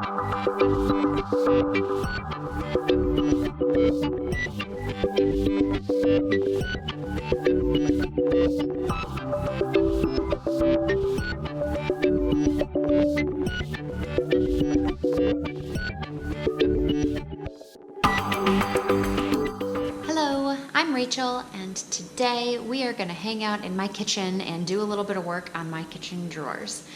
Hello, I'm Rachel, and today we are going to hang out in my kitchen and do a little bit of work on my kitchen drawers.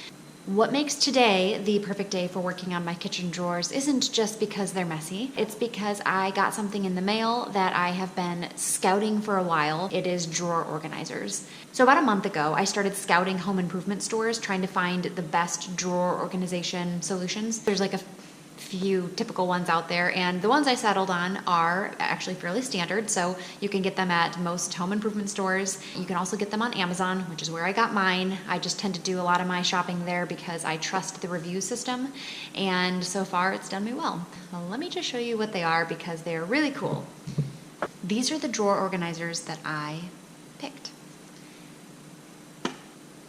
What makes today the perfect day for working on my kitchen drawers isn't just because they're messy. It's because I got something in the mail that I have been scouting for a while. It is drawer organizers. So about a month ago, I started scouting home improvement stores trying to find the best drawer organization solutions. There's like a few typical ones out there, and the ones I settled on are actually fairly standard, so you can get them at most home improvement stores. You can also get them on Amazon, which is where I got mine. I just tend to do a lot of my shopping there because I trust the review system, and so far it's done me well. Well, let me just show you what they are because they're really cool. These are the drawer organizers that I picked.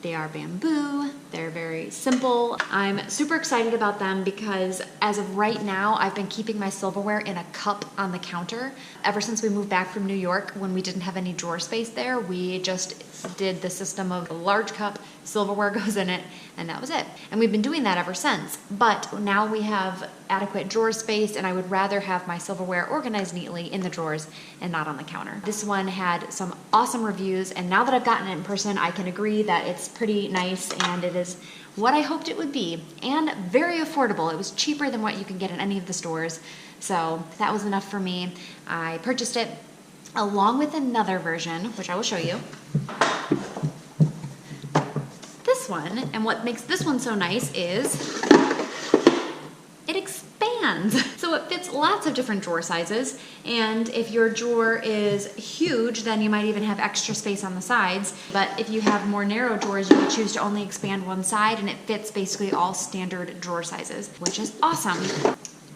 They are bamboo, they're very simple. I'm super excited about them because as of right now, I've been keeping my silverware in a cup on the counter. Ever since we moved back from New York, when we didn't have any drawer space there, we just did the system of a large cup, silverware goes in it, and that was it. And we've been doing that ever since. But now we have adequate drawer space, and I would rather have my silverware organized neatly in the drawers and not on the counter. This one had some awesome reviews, and now that I've gotten it in person, I can agree that it's pretty nice and it is what I hoped it would be, and very affordable. It was cheaper than what you can get in any of the stores, so that was enough for me. I purchased it along with another version, which I will show you. This one, and what makes this one so nice is it expands. So it fits lots of different drawer sizes, and if your drawer is huge, then you might even have extra space on the sides. But if you have more narrow drawers, you can choose to only expand one side, and it fits basically all standard drawer sizes, which is awesome.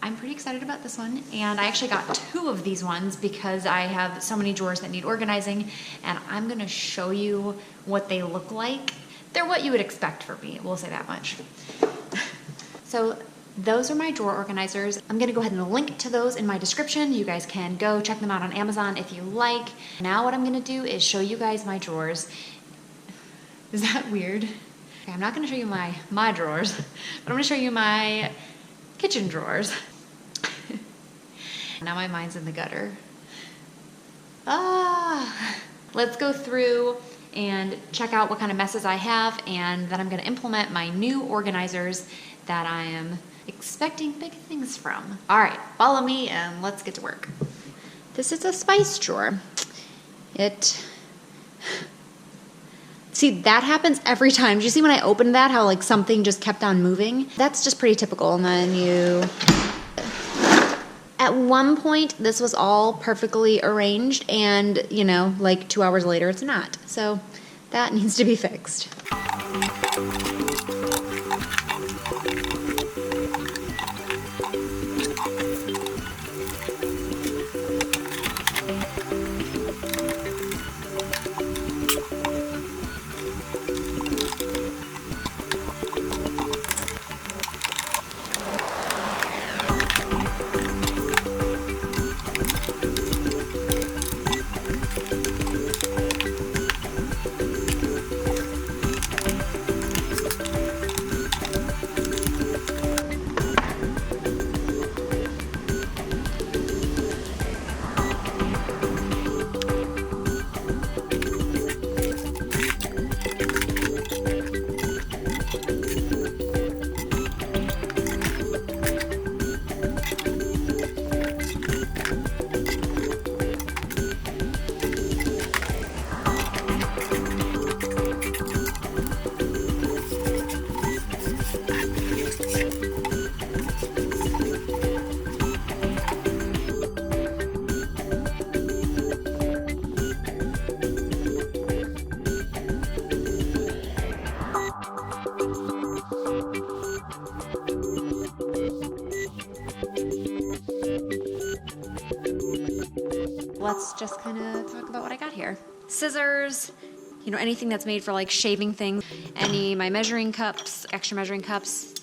I'm pretty excited about this one, and I actually got two of these ones because I have so many drawers that need organizing, and I'm gonna show you what they look like. They're what you would expect from me, we'll say that much. So those are my drawer organizers. I'm gonna go ahead and link to those in my description. You guys can go check them out on Amazon if you like. Now what I'm gonna do is show you guys my drawers. Is that weird? Okay, I'm not gonna show you my drawers, but I'm gonna show you my kitchen drawers. Now my mind's in the gutter. Let's go through and check out what kind of messes I have, and then I'm gonna implement my new organizers that I am expecting big things from. All right, follow me and let's get to work. This is a spice drawer. See, that happens every time. Did you see when I opened that, how like something just kept on moving? That's just pretty typical. And then at one point, this was all perfectly arranged, and you know, like 2 hours later, it's not. So that needs to be fixed. let's just kind of talk about what I got here. Scissors, you know, anything that's made for like shaving things, my measuring cups, extra measuring cups,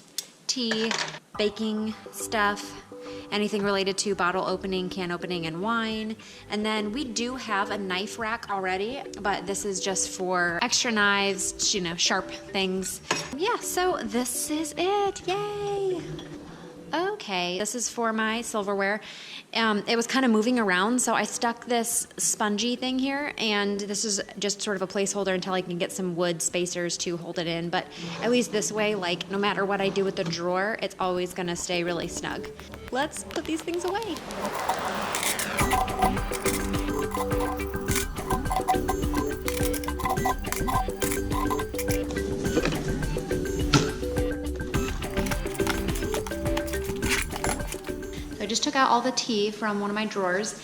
tea, baking stuff, anything related to bottle opening, can opening, and wine. And then we do have a knife rack already, but this is just for extra knives, you know, sharp things. Yeah, so this is it. Yay! Okay, this is for my silverware. It was kind of moving around, so I stuck this spongy thing here, and this is just sort of a placeholder until I can get some wood spacers to hold it in. But at least this way, like, no matter what I do with the drawer, it's always gonna stay really snug. Let's put these things away. I just took out all the tea from one of my drawers,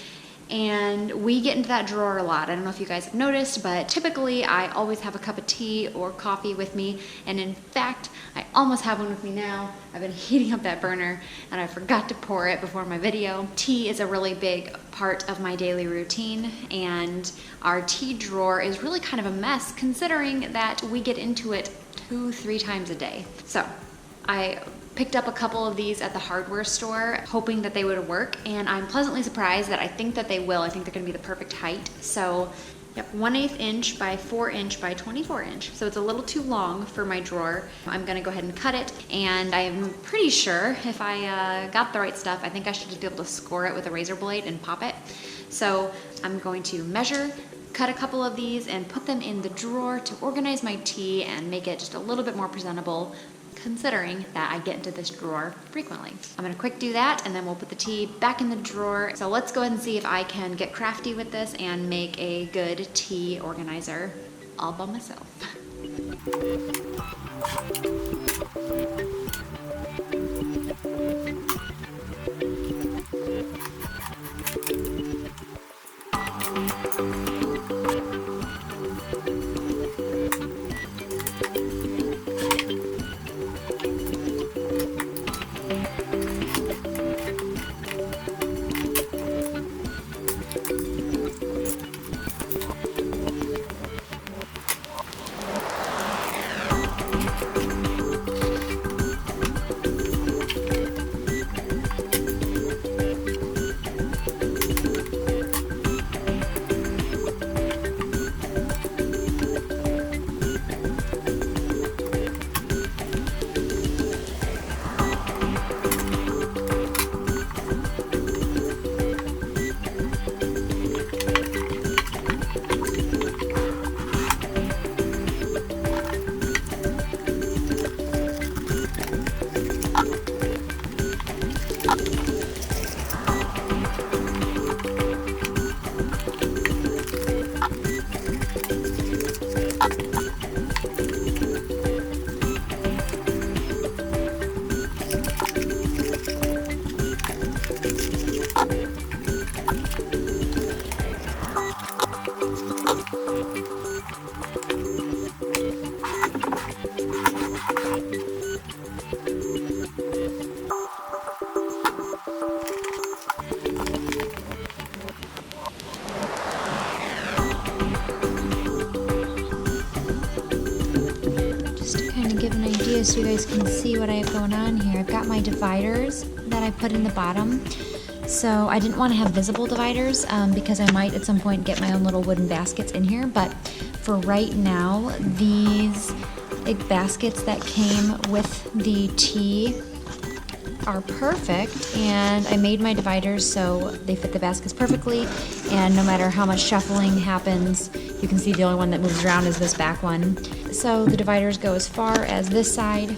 and we get into that drawer a lot. I don't know if you guys have noticed, but typically I always have a cup of tea or coffee with me, and in fact, I almost have one with me now. I've been heating up that burner, and I forgot to pour it before my video. Tea is a really big part of my daily routine, and our tea drawer is really kind of a mess considering that we get into it 2-3 times a day. So I picked up a couple of these at the hardware store, hoping that they would work, and I'm pleasantly surprised that I think that they will. I think they're gonna be the perfect height. So, yep, 1/8 inch by 4 inch by 24 inch. So it's a little too long for my drawer. I'm gonna go ahead and cut it, and I'm pretty sure if I got the right stuff, I think I should just be able to score it with a razor blade and pop it. So I'm going to measure, cut a couple of these, and put them in the drawer to organize my tea and make it just a little bit more presentable, considering that I get into this drawer frequently. I'm gonna quick do that, and then we'll put the tea back in the drawer. So let's go ahead and see if I can get crafty with this and make a good tea organizer all by myself. So you guys can see what I have going on here. I've got my dividers that I put in the bottom. So I didn't want to have visible dividers because I might at some point get my own little wooden baskets in here. But for right now, these big baskets that came with the tea are perfect, and I made my dividers so they fit the baskets perfectly, and no matter how much shuffling happens, you can see the only one that moves around is this back one. So the dividers go as far as this side,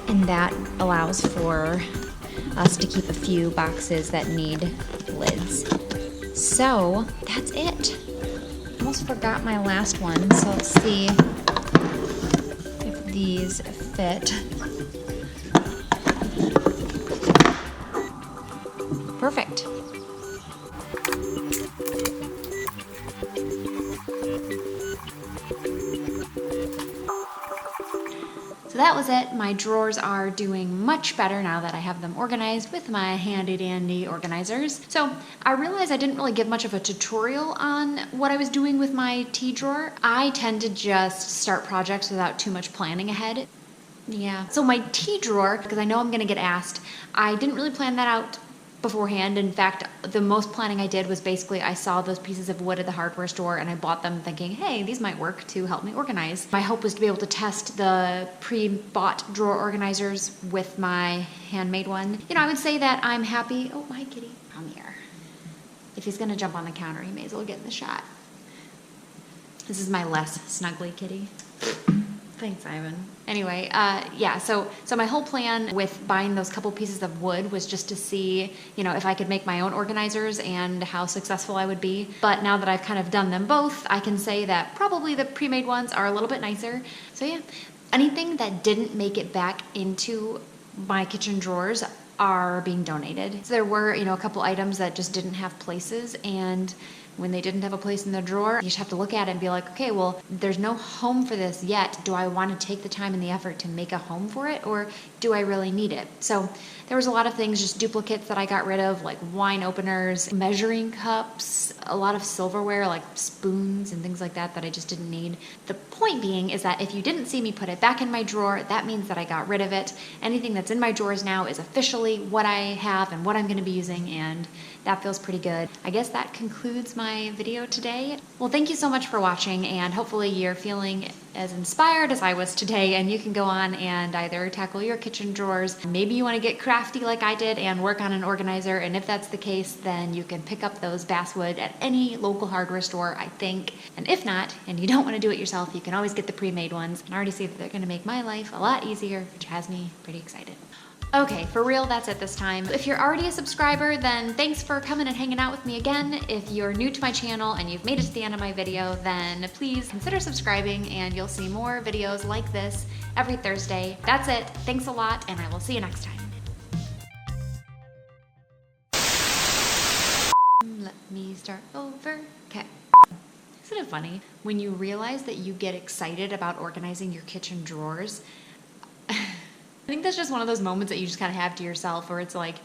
and that allows for us to keep a few boxes that need lids. So that's it. Almost forgot my last one, so let's see if these fit. Perfect. So that was it. My drawers are doing much better now that I have them organized with my handy dandy organizers. So I realized I didn't really give much of a tutorial on what I was doing with my tea drawer. I tend to just start projects without too much planning ahead. Yeah. So my tea drawer, because I know I'm gonna get asked, I didn't really plan that out beforehand. In fact, the most planning I did was basically I saw those pieces of wood at the hardware store and I bought them thinking, hey, these might work to help me organize. My hope was to be able to test the pre-bought drawer organizers with my handmade one. You know, I would say that I'm happy. Oh, my kitty, come here. If he's gonna jump on the counter, he may as well get in the shot. This is my less snuggly kitty. Thanks, Ivan. Anyway, yeah, so my whole plan with buying those couple pieces of wood was just to see, you know, if I could make my own organizers and how successful I would be. But now that I've kind of done them both, I can say that probably the pre-made ones are a little bit nicer. So yeah, anything that didn't make it back into my kitchen drawers are being donated. So there were, you know, a couple items that just didn't have places, and when they didn't have a place in the drawer, you just have to look at it and be like, okay, well, there's no home for this yet. Do I want to take the time and the effort to make a home for it, or do I really need it? So there was a lot of things, just duplicates that I got rid of, like wine openers, measuring cups, a lot of silverware, like spoons and things like that I just didn't need. The point being is that if you didn't see me put it back in my drawer, that means that I got rid of it. Anything that's in my drawers now is officially what I have and what I'm going to be using, and that feels pretty good. I guess that concludes my video today. Well, thank you so much for watching, and hopefully you're feeling as inspired as I was today, and you can go on and either tackle your kitchen drawers. Maybe you want to get crafty like I did and work on an organizer, and if that's the case, then you can pick up those basswood at any local hardware store, I think. And if not, and you don't want to do it yourself, you can always get the pre-made ones. I already see that they're going to make my life a lot easier, which has me pretty excited. Okay, for real, that's it this time. If you're already a subscriber, then thanks for coming and hanging out with me again. If you're new to my channel and you've made it to the end of my video, then please consider subscribing and you'll see more videos like this every Thursday. That's it. Thanks a lot, and I will see you next time. Let me start over. Okay. Isn't it funny when you realize that you get excited about organizing your kitchen drawers? I think that's just one of those moments that you just kind of have to yourself, where it's like,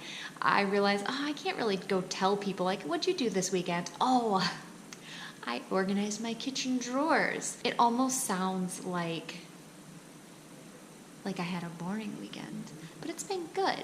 I realize, oh, I can't really go tell people, like, what'd you do this weekend? Oh, I organized my kitchen drawers. It almost sounds like I had a boring weekend, but it's been good.